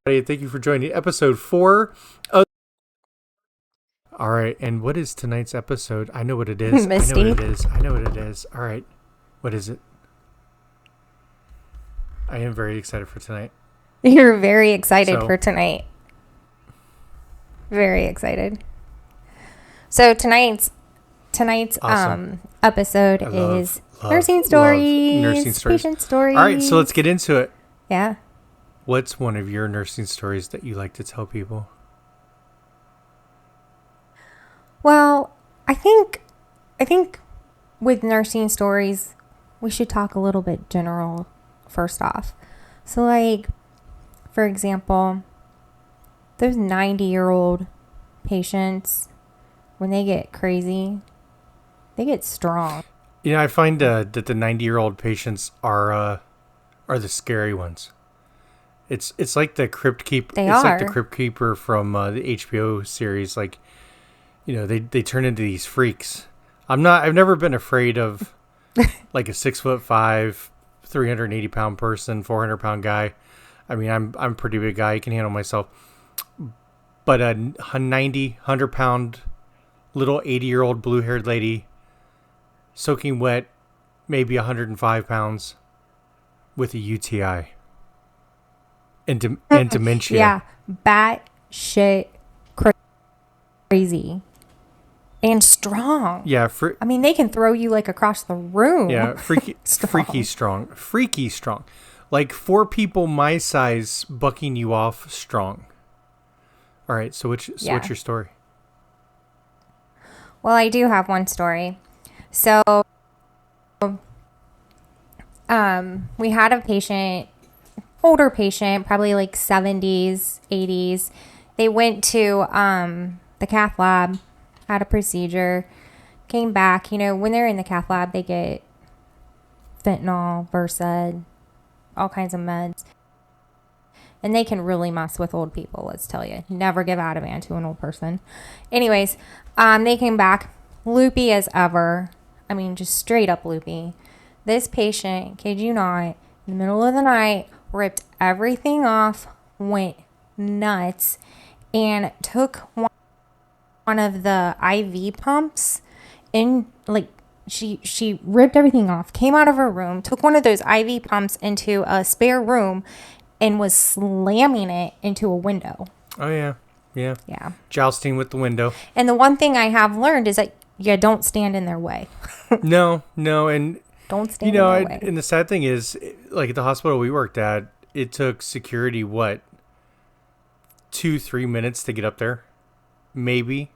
Thank you for joining episode 4 of... All right, and what is tonight's episode? I know what it is. Misty. I know what it is. All right, what is it? I am very excited for tonight. You're very excited for tonight. Very excited. So tonight's Awesome. episode is nursing stories, patient stories. All right, so let's get into it. Yeah. What's one of your nursing stories that you like to tell people? Well, I think with nursing stories, we should talk a little bit general first off. So like, for example, those 90-year-old patients, when they get crazy, they get strong. You know, I find that the 90-year-old patients are the scary ones. It's like the crypt keeper. Like the crypt keeper from the HBO series. Like, you know, they turn into these freaks. I've never been afraid of like a 6'5", 380-pound person, 400-pound guy. I mean, I'm a pretty big guy. I can handle myself. But a 90, 100-pound little 80-year-old blue-haired lady, soaking wet, maybe 105 pounds, with a UTI and dementia. Yeah, bat shit crazy and strong. Yeah, I mean, they can throw you like across the room. Yeah, freaky strong. Like 4 people my size bucking you off strong. All right, so what's your story? Well, I do have one story. So, we had a patient, older patient, probably like 70s, 80s. They went to the cath lab, had a procedure, came back. You know, when they're in the cath lab, they get fentanyl, Versed, all kinds of meds. And they can really mess with old people, let's tell you. Never give Ativan to an old person. Anyways, they came back loopy as ever. I mean, just straight up loopy. This patient, kid you not, in the middle of the night, ripped everything off, went nuts, and took one of the IV pumps in, like, she ripped everything off, came out of her room, took one of those IV pumps into a spare room, and was slamming it into a window. Oh, yeah. Yeah. Yeah. Jousting with the window. And the one thing I have learned is that you don't stand in their way. No. And, don't stand in their way. And the sad thing is, like at the hospital we worked at, it took security, 2-3 minutes to get up there? Maybe.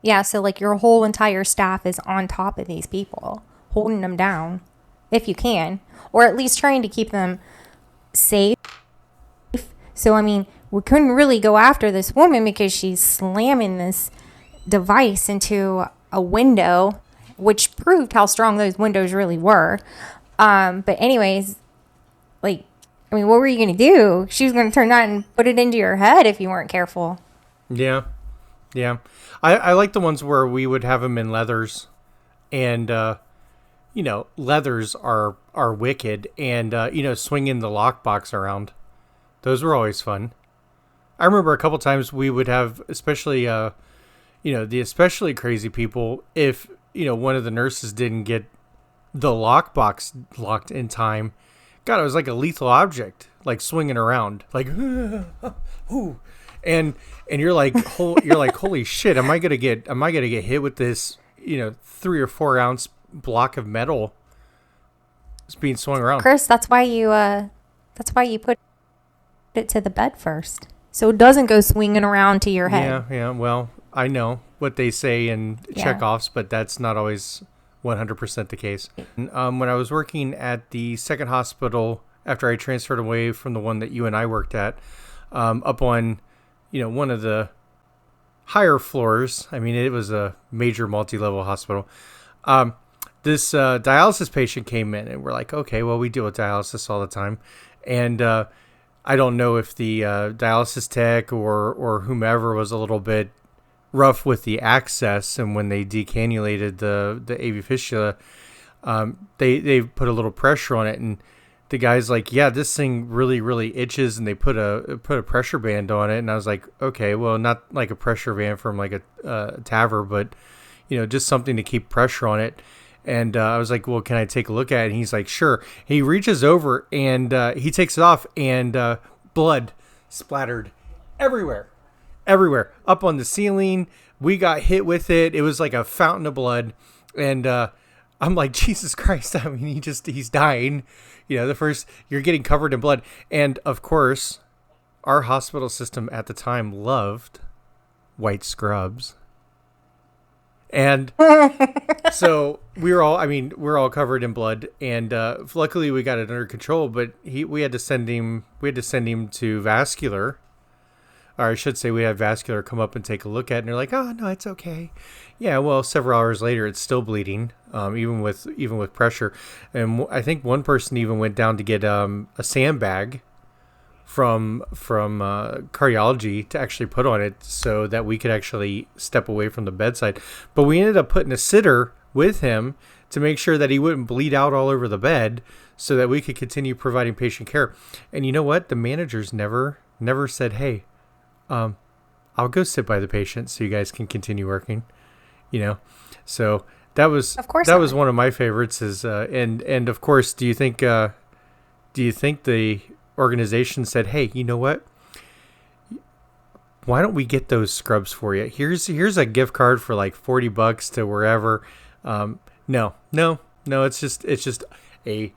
Yeah, so like your whole entire staff is on top of these people, holding them down, if you can, or at least trying to keep them safe. So, I mean, we couldn't really go after this woman because she's slamming this device into a window, which proved how strong those windows really were. But anyways, like, I mean, what were you going to do? She was going to turn that and put it into your head if you weren't careful. Yeah. I like the ones where we would have them in leathers, and leathers are wicked, and swinging the lockbox around. Those were always fun. I remember a couple times we would have, especially the especially crazy people, if one of the nurses didn't get the lockbox locked in time. God, it was like a lethal object, like swinging around, like, ooh. And you're like, holy shit, am I gonna get hit with this 3 or 4 ounce block of metal? It's being swung around. Chris, that's why you put it to the bed first, so it doesn't go swinging around to your head. Yeah. Well, I know what they say in checkoffs, but that's not always 100% the case. When I was working at the second hospital after I transferred away from the one that you and I worked at, up on one of the higher floors. I mean, it was a major multi-level hospital. This dialysis patient came in, and we're like, okay, well, we deal with dialysis all the time. And I don't know if the dialysis tech or whomever was a little bit rough with the access, and when they decannulated the AV fistula, they put a little pressure on it, and the guy's like, yeah, this thing really, really itches, and they put a pressure band on it. And I was like, okay, well, not like a pressure band from like a TAVR, but just something to keep pressure on it. And I was like, well, can I take a look at it? And he's like, sure. He reaches over and he takes it off, and blood splattered everywhere, up on the ceiling. We got hit with it. It was like a fountain of blood. And I'm like, Jesus Christ. I mean, he's dying. You're getting covered in blood. And of course, our hospital system at the time loved white scrubs. And so we're all covered in blood, and luckily we got it under control. But we had to send him to vascular, or I should say, we had vascular come up and take a look at it. And they're like, "Oh no, it's okay." Yeah, well, several hours later, it's still bleeding, even with pressure. And I think one person even went down to get a sandbag from cardiology to actually put on it so that we could actually step away from the bedside. But we ended up putting a sitter with him to make sure that he wouldn't bleed out all over the bed, so that we could continue providing patient care. And you know what? The managers never said, "Hey, I'll go sit by the patient so you guys can continue working." So that was, of course, that was one of my favorites. Is and of course, do you think the organization said, "Hey, you know what? Why don't we get those scrubs for you? Here's a gift card for like $40 to wherever." No. It's just a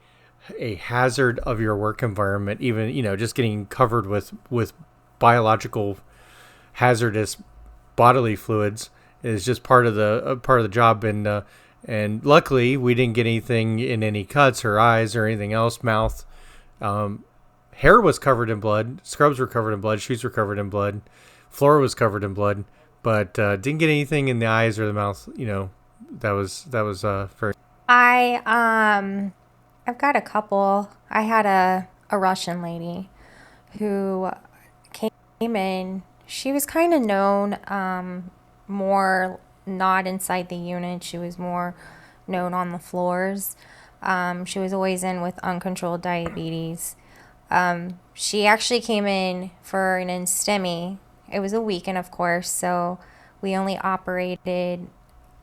hazard of your work environment. Even just getting covered with biological hazardous bodily fluids is just part of the job. And luckily we didn't get anything in any cuts or eyes or anything else. Mouth. Hair was covered in blood. Scrubs were covered in blood. Shoes were covered in blood. Floor was covered in blood. But didn't get anything in the eyes or the mouth. That was very. I've got a couple. I had a Russian lady who came in. She was kind of known more not inside the unit. She was more known on the floors. She was always in with uncontrolled diabetes. She actually came in for an STEMI. It was a weekend, of course, so we only operated.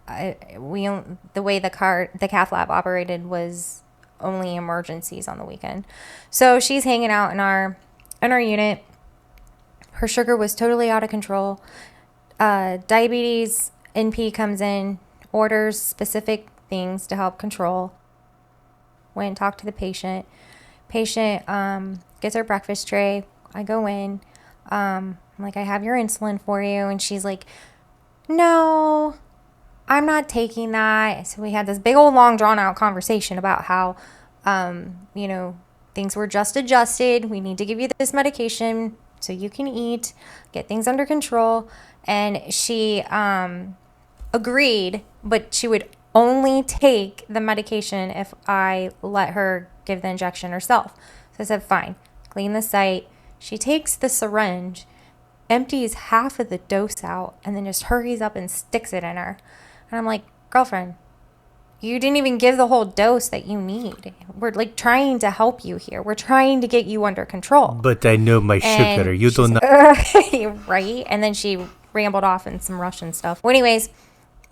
The way the cath lab operated was only emergencies on the weekend. So she's hanging out in our unit. Her sugar was totally out of control. Diabetes NP comes in, orders specific things to help control. Went and talked to the patient. Patient gets her breakfast tray. I go in. I'm like, "I have your insulin for you." And she's like, "No, I'm not taking that." So we had this big old long drawn out conversation about how, things were just adjusted. We need to give you this medication so you can eat, get things under control. And she agreed, but she would only take the medication if I let her give the injection herself. So I said, fine, clean the site. She takes the syringe, empties half of the dose out, and then just hurries up and sticks it in her. And I'm like, "Girlfriend, you didn't even give the whole dose that you need. We're like trying to help you here. We're trying to get you under control." But I know my sugar. You don't know. Right? And then she rambled off in some Russian stuff. Well, anyways,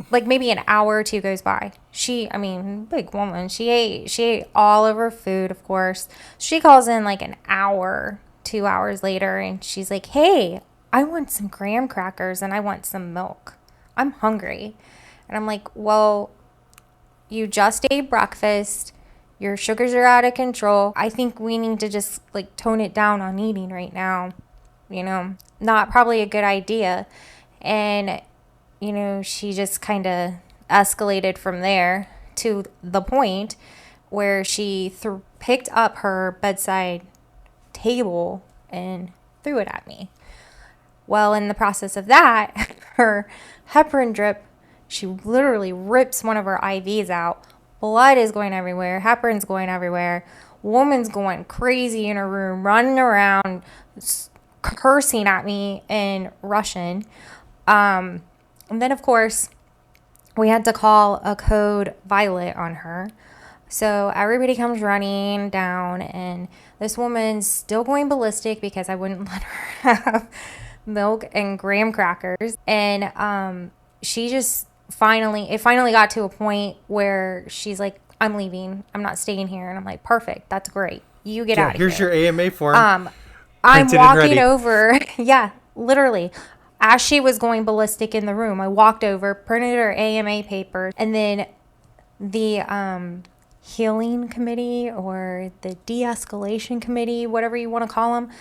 like maybe an hour or two goes by. Big woman. She ate all of her food, of course. She calls in like an hour, 2 hours later, and she's like, "Hey, I want some graham crackers and I want some milk. I'm hungry." And I'm like, "Well, you just ate breakfast. Your sugars are out of control. I think we need to just like tone it down on eating right now. Not probably a good idea." And, she just kind of escalated from there to the point where she picked up her bedside table and threw it at me. Well, in the process of that, her heparin drip, she literally rips one of her IVs out. Blood is going everywhere. Heparin's going everywhere. Woman's going crazy in her room, running around, cursing at me in Russian. And then, of course, we had to call a code violet on her. So everybody comes running down, and this woman's still going ballistic because I wouldn't let her have milk and graham crackers. And she just it finally got to a point where she's like, I'm leaving. I'm not staying here. And I'm like, perfect. That's great. You get out of here. Here's your AMA form. I'm walking over. Yeah, literally. As she was going ballistic in the room, I walked over, printed her AMA paper, and then the healing committee or the de-escalation committee, whatever you want to call them,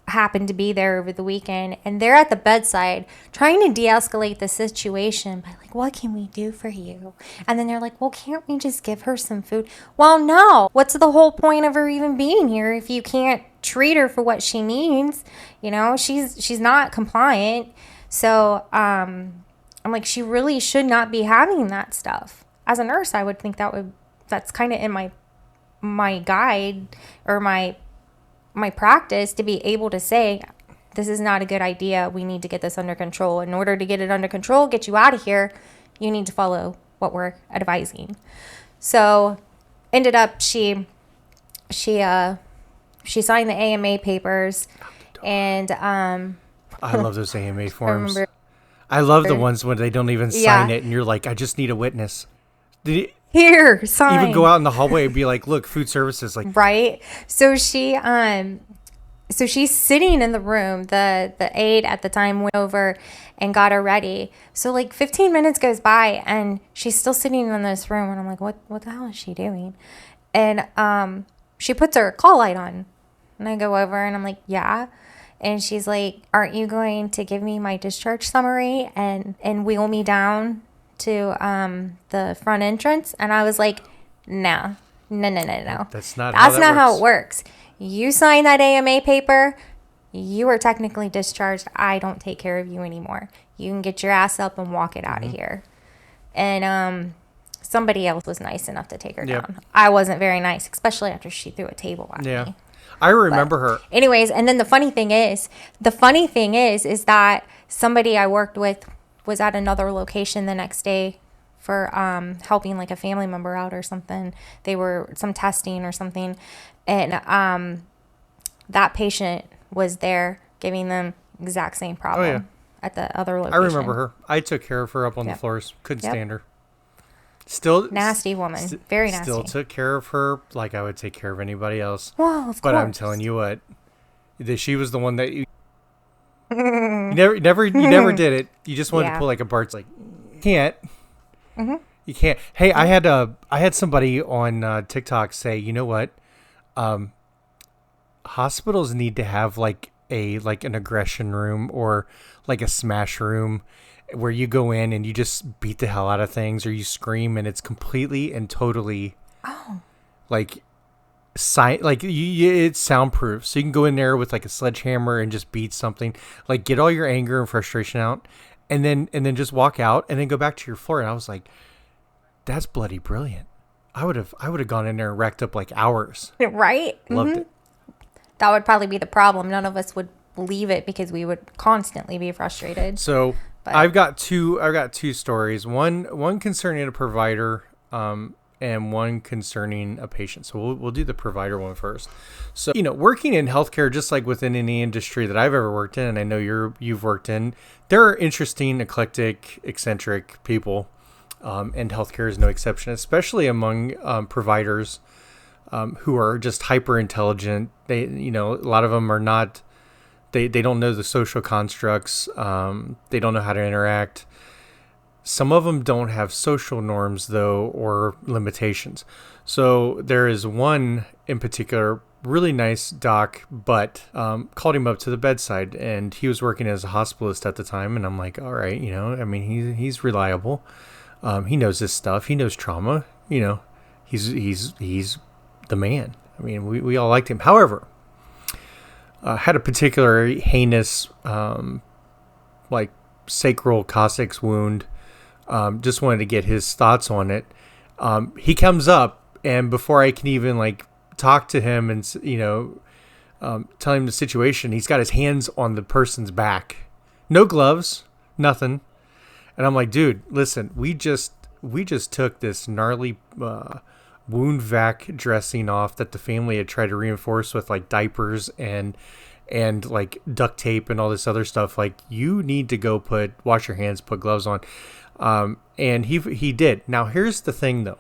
happened to be there over the weekend, and they're at the bedside trying to de-escalate the situation by like, what can we do for you? And then they're like, well, can't we just give her some food? Well, no. What's the whole point of her even being here if you can't treat her for what she needs? You know, she's not compliant. So I'm like, she really should not be having that stuff. As a nurse, I would think that's kind of in my guide or my practice to be able to say, this is not a good idea. We need to get this under control. In order to get it under control, get you out of here, you need to follow what we're advising. So ended up she signed the AMA papers, and I love those AMA forms. I love the ones when they don't even sign it and you're like, I just need a witness. Here, sign. Even go out in the hallway and be like, look, food services, like, right. So she's sitting in the room. The aide at the time went over and got her ready. So like 15 minutes goes by and she's still sitting in this room, and I'm like, what the hell is she doing? And she puts her call light on, and I go over and I'm like, yeah. And she's like, aren't you going to give me my discharge summary and wheel me down to the front entrance? And I was like, no. That's not how it works. You sign that AMA paper, you are technically discharged. I don't take care of you anymore. You can get your ass up and walk it out of here. And somebody else was nice enough to take her down. I wasn't very nice, especially after she threw a table at me. I remember her. Anyways, and then the funny thing is that somebody I worked with was at another location the next day for helping like a family member out or something. They were some testing or something, and that patient was there giving them exact same problem at the other location. I remember her. I took care of her up on the floors. Couldn't stand her. Still nasty woman. Very nasty. Still took care of her like I would take care of anybody else. Well, of course. But I'm telling you what, she was the one that you never did it. You just wanted to pull like a Bart's like, you can't. Mm-hmm. You can't. Hey, I had somebody on TikTok say, you know what? Hospitals need to have like an aggression room or like a smash room where you go in and you just beat the hell out of things, or you scream, and it's completely and totally it's soundproof. So you can go in there with like a sledgehammer and just beat something, like get all your anger and frustration out, and then just walk out and then go back to your floor. And I was like, that's bloody brilliant. I would have gone in there and racked up like hours. Right? Loved it. That would probably be the problem. None of us would leave it because we would constantly be frustrated. So I've got two stories. One concerning a provider, and one concerning a patient. So we'll do the provider one first. So, working in healthcare, just like within any industry that I've ever worked in, and I know you've worked in, there are interesting, eclectic, eccentric people, and healthcare is no exception, especially among providers who are just hyper intelligent. They, a lot of them are not. They don't know the social constructs. They don't know how to interact. Some of them don't have social norms, though, or limitations. So there is one in particular, really nice doc, but called him up to the bedside, and he was working as a hospitalist at the time. And I'm like, all right, he's reliable. He knows this stuff. He knows trauma. He's the man. I mean, we all liked him. However, had a particular heinous, sacral coccyx wound. Just wanted to get his thoughts on it. He comes up, and before I can even talk to him and tell him the situation, he's got his hands on the person's back, no gloves, nothing. And I'm like, dude, listen, we just took this gnarly wound vac dressing off that the family had tried to reinforce with like diapers and like duct tape and all this other stuff. Like, you need to go wash your hands, put gloves on. And he did. Now here's the thing though.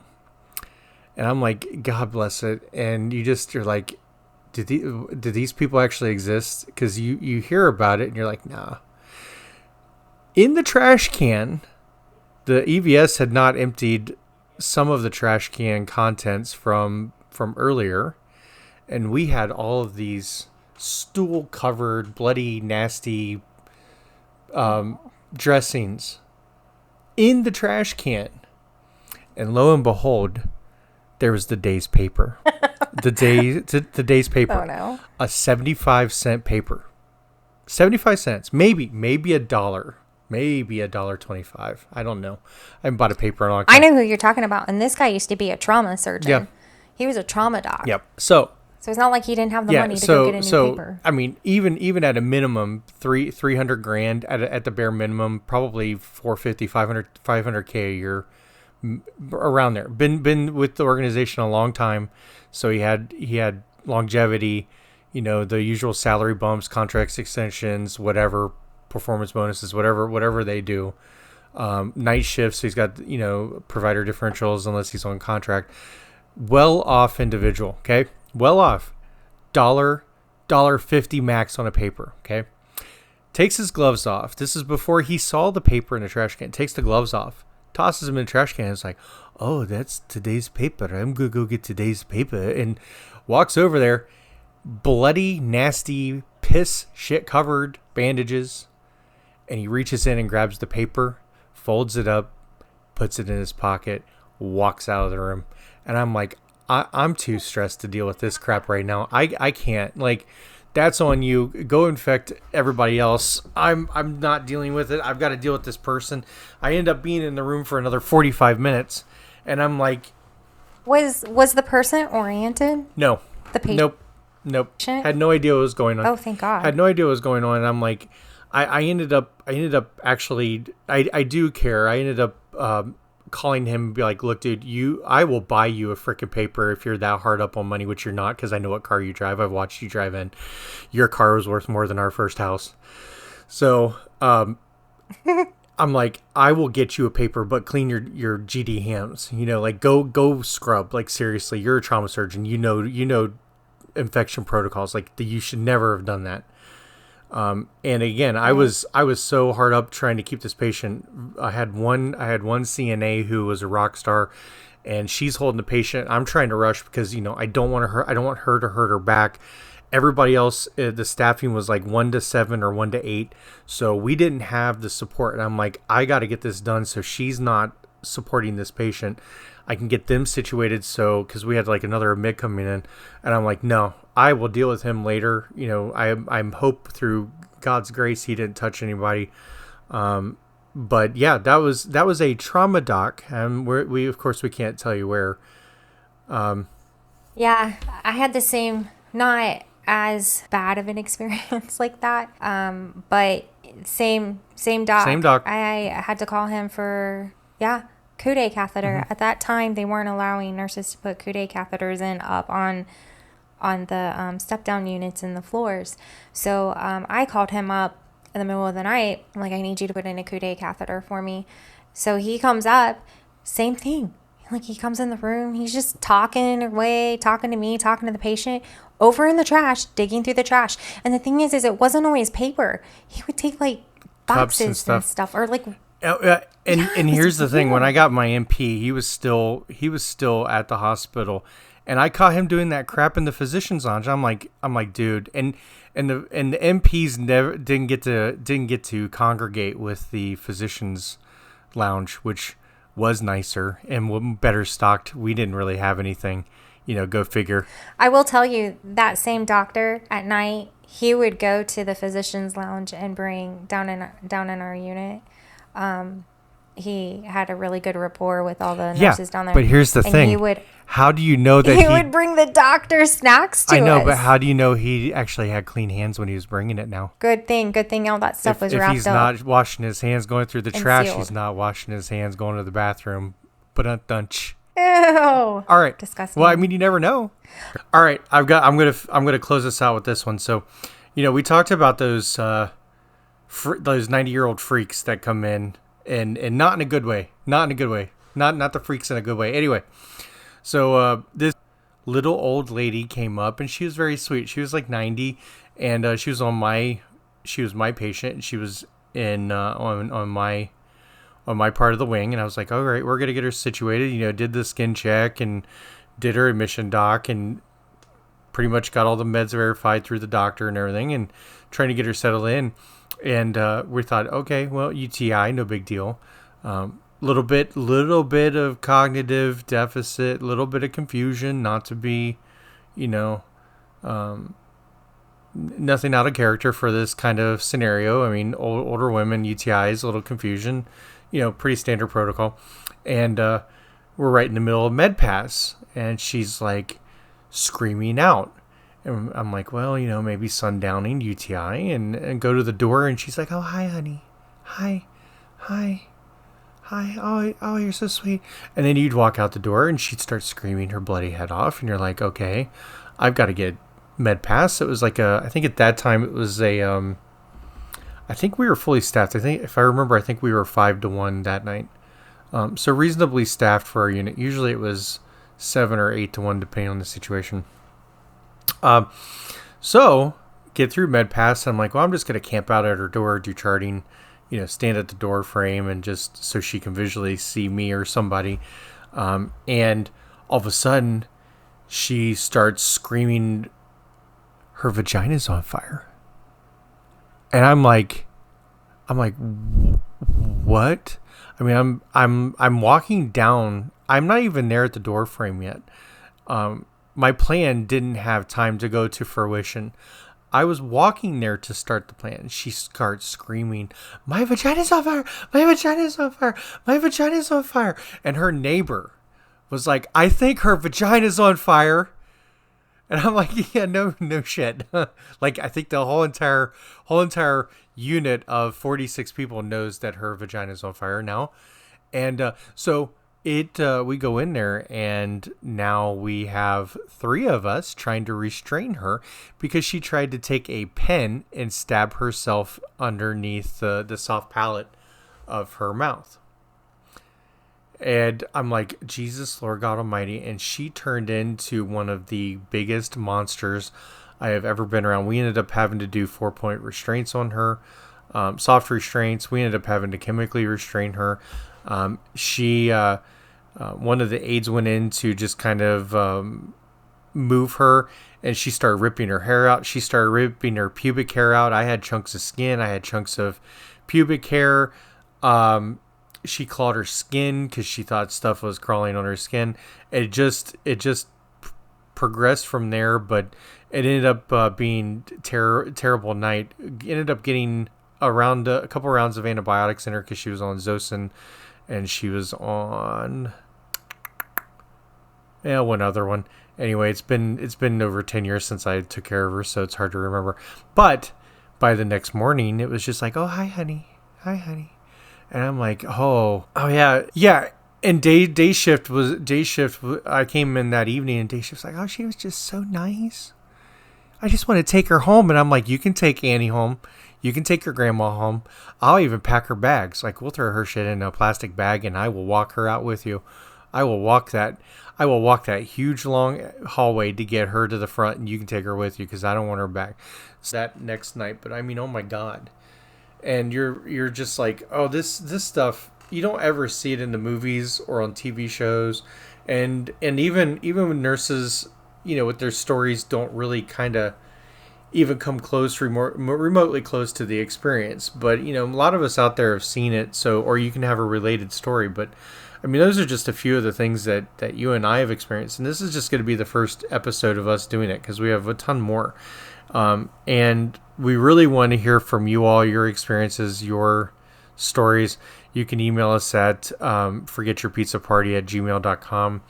And I'm like, God bless it. And you're like, did these people actually exist? Because you hear about it and you're like, nah. In the trash can, the EVS had not emptied some of the trash can contents from earlier, and we had all of these stool covered, bloody, nasty dressings in the trash can. And lo and behold, there was the day's paper. the day's paper. Oh no. A 75-cent paper. 75 cents. Maybe $1. Maybe $1.25. I don't know. I haven't bought a paper in a long time. I know who you're talking about. And this guy used to be a trauma surgeon. Yeah. He was a trauma doc. Yep. So it's not like he didn't have the money to go get a new paper. I mean, even at a minimum, $300,000 at the bare minimum, probably $450,000, $500K a year, around there. Been with the organization a long time, so he had longevity, the usual salary bumps, contracts extensions, whatever, performance bonuses, whatever they do. Night shifts, he's got provider differentials unless he's on contract. Well off individual, okay? Well off. $1.50 max on a paper, okay? Takes his gloves off. This is before he saw the paper in the trash can. Takes the gloves off. Tosses them in the trash can. It's like, oh, that's today's paper. I'm going to go get today's paper. And walks over there. Bloody, nasty, piss, shit covered bandages. And he reaches in and grabs the paper, folds it up, puts it in his pocket, walks out of the room. And I'm like, I'm too stressed to deal with this crap right now. I can't. Like, that's on you. Go infect everybody else. I'm not dealing with it. I've got to deal with this person. I end up being in the room for another 45 minutes. And I'm like... Was the person oriented? No. The patient? Nope. Had no idea what was going on. Oh, thank God. Had no idea what was going on. And I'm like... I ended up actually... I do care. I ended up... calling him and be like, look, dude, I will buy you a freaking paper if you're that hard up on money, which you're not, because I know what car you drive. I've watched you drive in. Your car was worth more than our first house. So I'm like, I will get you a paper, but clean your GD hands. Like go scrub. Like, seriously, you're a trauma surgeon. You know infection protocols. Like, you should never have done that. And again, I was so hard up trying to keep this patient. I had one CNA who was a rock star, and she's holding the patient. I'm trying to rush because, I don't want her to hurt her back. Everybody else, the staffing was like 1 to 7 or 1 to 8. So we didn't have the support. And I'm like, I got to get this done. So she's not supporting this patient. I can get them situated. So, cause we had like another admit coming in, and I'm like, no, I will deal with him later. I'm hope through God's grace he didn't touch anybody. But yeah, that was a trauma doc, and we of course we can't tell you where. Yeah, I had the same, not as bad of an experience like that. But same doc. Same doc. I had to call him for Coude catheter. Mm-hmm. At that time, they weren't allowing nurses to put Coude catheters in up on the step down units in the floors. So I called him up in the middle of the night. I'm like, I need you to put in a Coude catheter for me. So he comes up, same thing. Like, he comes in the room, he's just talking away, talking to me, talking to the patient, over in the trash, digging through the trash. And the thing is it wasn't always paper. He would take like boxes and stuff, or like. And here's the thing: when I got my MP, he was still at the hospital, and I caught him doing that crap in the physician's lounge. I'm like, dude, and the MPs never didn't get to congregate with the physician's lounge, which was nicer and better stocked. We didn't really have anything, go figure. I will tell you, that same doctor at night, he would go to the physician's lounge and bring down in our unit. He had a really good rapport with all the nurses down there. But here's the thing. How do you know that he would bring the doctor snacks to us? I know, but how do you know he actually had clean hands when he was bringing it now? Good thing all that stuff was wrapped up. If he's not washing his hands going through the trash, sealed. He's not washing his hands going to the bathroom. But dunch. Ew. All right. Disgusting. Well, I mean, you never know. All right. I'm gonna close this out with this one. So, we talked about those 90-year-old freaks that come in and not in a good way. Not in a good way. Not the freaks in a good way. Anyway, so this little old lady came up and she was very sweet. She was like 90, and she was my patient, and she was in on my part of the wing, and I was like, all right, we're gonna get her situated. Did the skin check and did her admission doc, and pretty much got all the meds verified through the doctor and everything, and trying to get her settled in. And we thought, okay, well, UTI, no big deal. Little bit of cognitive deficit, little bit of confusion, not to be, nothing out of character for this kind of scenario. I mean, older women, UTIs, a little confusion, pretty standard protocol. And we're right in the middle of med pass, and she's like screaming out. And I'm like, well, maybe sundowning, UTI, and go to the door, and she's like, oh, hi, honey. Hi. Oh, you're so sweet. And then you'd walk out the door, and she'd start screaming her bloody head off, and you're like, okay, I've got to get med pass. It was like I think at that time it was I think we were fully staffed. I think, if I remember, we were 5-1 that night. So reasonably staffed for our unit. Usually it was 7 or 8-1, depending on the situation. So get through med pass. I'm like, well, I'm just going to camp out at her door, do charting, stand at the door frame, and just so she can visually see me or somebody. And all of a sudden she starts screaming, her vagina's on fire. And I'm like, what? I mean, I'm walking down. I'm not even there at the door frame yet. My plan didn't have time to go to fruition. I was walking there to start the plan. She starts screaming, my vagina's on fire! My vagina's on fire! My vagina's on fire! And her neighbor was like, I think her vagina's on fire. And I'm like, yeah, no shit. Like, I think the whole entire unit of 46 people knows that her vagina's on fire now. And so we go in there, and now we have 3 of us trying to restrain her because she tried to take a pen and stab herself underneath the soft palate of her mouth. And I'm like, Jesus, Lord God Almighty. And she turned into one of the biggest monsters I have ever been around. We ended up having to do 4-point restraints on her, soft restraints. We ended up having to chemically restrain her. One of the aides went in to just kind of move her, and she started ripping her hair out. She started ripping her pubic hair out. I had chunks of skin. I had chunks of pubic hair. She clawed her skin because she thought stuff was crawling on her skin. It just progressed from there, but it ended up being terrible night. Ended up getting a couple rounds of antibiotics in her because she was on Zosyn, and she was on one other one. Anyway, it's been over 10 years since I took care of her, so it's hard to remember. But by the next morning, it was just like, oh, hi, honey. Hi, honey. And I'm like, oh yeah. And day shift. I came in that evening, and day shift's like, oh, she was just so nice. I just want to take her home. And I'm like, you can take Annie home. You can take your grandma home. I'll even pack her bags. Like, we'll throw her shit in a plastic bag, and I will walk her out with you. I will walk that huge long hallway to get her to the front, and you can take her with you because I don't want her back. So that next night, but I mean, oh my God. And you're just like, oh, this stuff, you don't ever see it in the movies or on TV shows, and even when nurses, with their stories don't really kind of even come close, remotely close to the experience. But a lot of us out there have seen it, or you can have a related story. But I mean, those are just a few of the things that you and I have experienced, and this is just going to be the first episode of us doing it because we have a ton more. And we really want to hear from you all, your experiences, your stories. You can email us at forgetyourpizzaparty@gmail.com.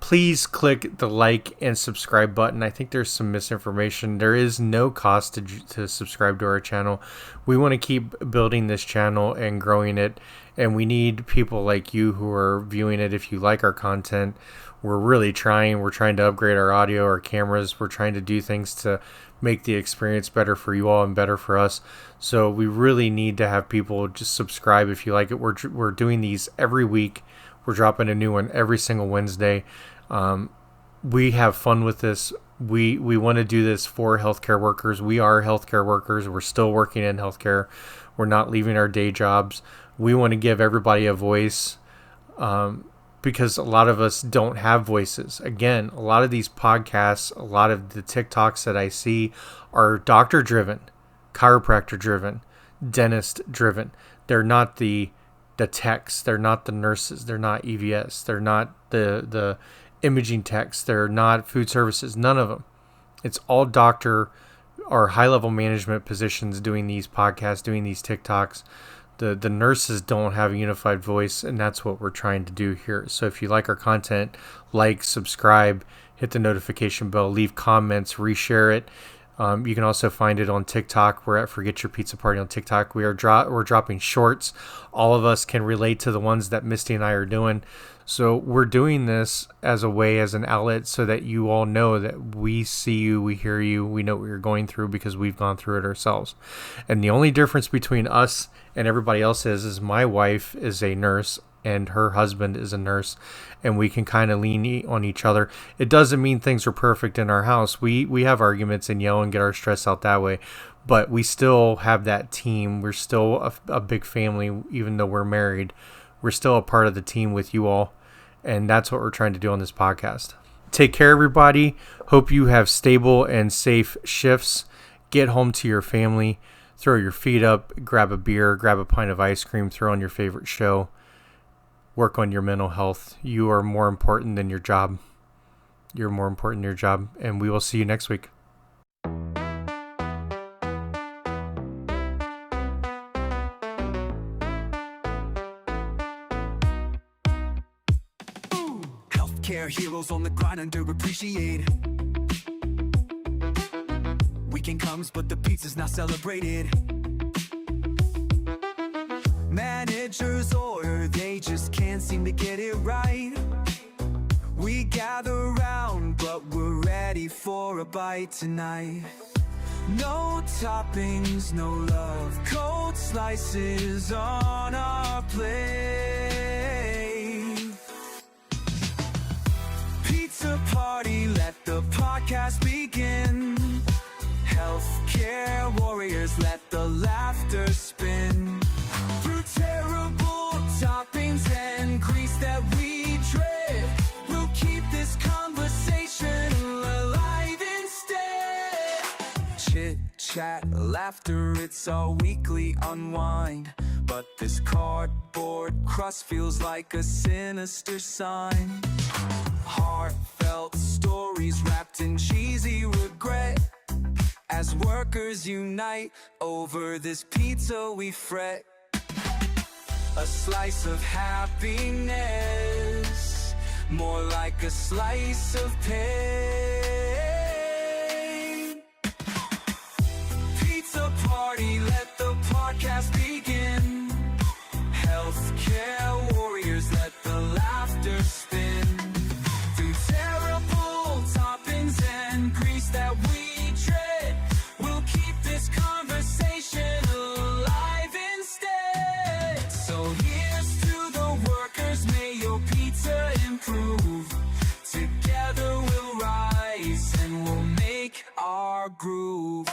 Please click the like and subscribe button. I think there's some misinformation. There is no cost to subscribe to our channel. We want to keep building this channel and growing it, and we need people like you who are viewing it. If you like our content, we're really trying. We're trying to upgrade our audio, our cameras. We're trying to do things to make the experience better for you all and better for us. So we really need to have people just subscribe if you like it. We're doing these every week. We're dropping a new one every single Wednesday. We have fun with this. We want to do this for healthcare workers. We are healthcare workers. We're still working in healthcare. We're not leaving our day jobs. We want to give everybody a voice because a lot of us don't have voices. Again, a lot of these podcasts, a lot of the TikToks that I see are doctor-driven, chiropractor-driven, dentist-driven. They're not the techs, they're not the nurses, they're not EVS, they're not the imaging techs, they're not food services, none of them. It's all doctor or high-level management positions doing these podcasts, doing these TikToks. The nurses don't have a unified voice, and that's what we're trying to do here. So if you like our content, like, subscribe, hit the notification bell, leave comments, reshare it. You can also find it on TikTok. We're at Forget Your Pizza Party on TikTok. We're dropping shorts. All of us can relate to the ones that Misty and I are doing. So we're doing this as a way, as an outlet, so that you all know that we see you, we hear you, we know what you're going through because we've gone through it ourselves. And the only difference between us and everybody else is my wife is a nurse and her husband is a nurse, and we can kind of lean on each other. It doesn't mean things are perfect in our house. We have arguments and yell and get our stress out that way, but we still have that team. We're still a big family, even though we're married. We're still a part of the team with you all, and that's what we're trying to do on this podcast. Take care, everybody. Hope you have stable and safe shifts. Get home to your family. Throw your feet up, grab a beer, grab a pint of ice cream, throw on your favorite show. Work on your mental health. You are more important than your job. You're more important than your job. And we will see you next week. Healthcare heroes on the grind, underappreciated. Weekend comes, but the pizza's not celebrated. Managers order, they just can't seem to get it right. We gather round, but we're ready for a bite tonight. No toppings, no love, cold slices on our plate. Pizza party, let the podcast begin. Healthcare warriors, let the laughter spin. Through terrible toppings and grease that we dread, we'll keep this conversation alive instead. Chit chat, laughter, it's our weekly unwind. But this cardboard crust feels like a sinister sign. Heartfelt stories wrapped in cheesy regret. As workers unite, over this pizza we fret. A slice of happiness, more like a slice of pain. Pizza party, let the podcast begin. Healthcare warriors, let the laughter spin. Through terrible toppings and grease that we dread, we'll keep this conversation alive instead. So here's to the workers, may your pizza improve. Together we'll rise and we'll make our groove.